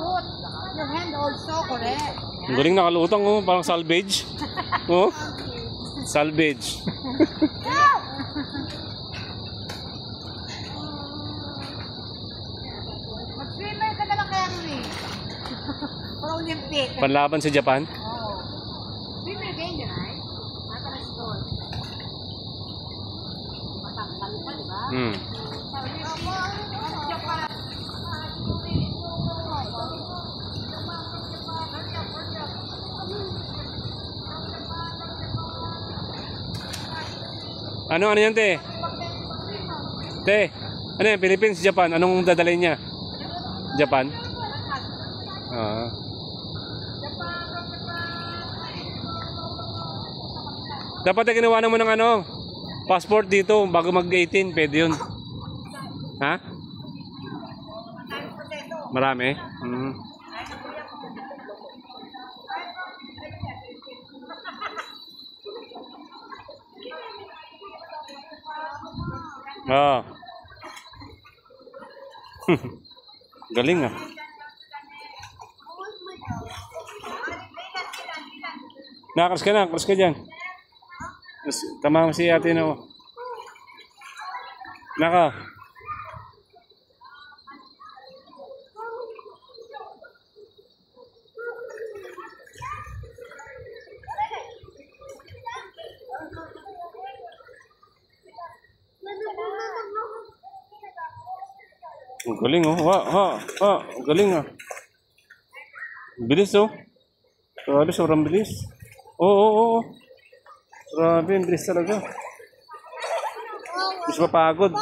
foot. Your hand also, correct. Ang galing nakalutang, oh. Parang salvage. Oh. Salvage. Mag-swimmer ka na lang kaya nun eh. Para Olympic. Panlaban sa Japan. Oo. Swimmer game yun ay. Matalas doon. Matangkal pa, di ba? Hmm. Japan. Ano yan, te? Te, ano yan? Philippines, Japan. Anong dadalhin niya? Japan? Ah. Dapat ginawa na mo ng ano? Passport dito bago mag-18. Pwede yun. Ha? Marami? Hmm. Ah. Galing ah. Nakakras ka dyan. Tama si ate na. Naka. Ang galing oh. Ang galing ah. Bilis oh. Grabe, sobrang bilis. Oo. Grabe, ang bilis talaga. Mas mapagod.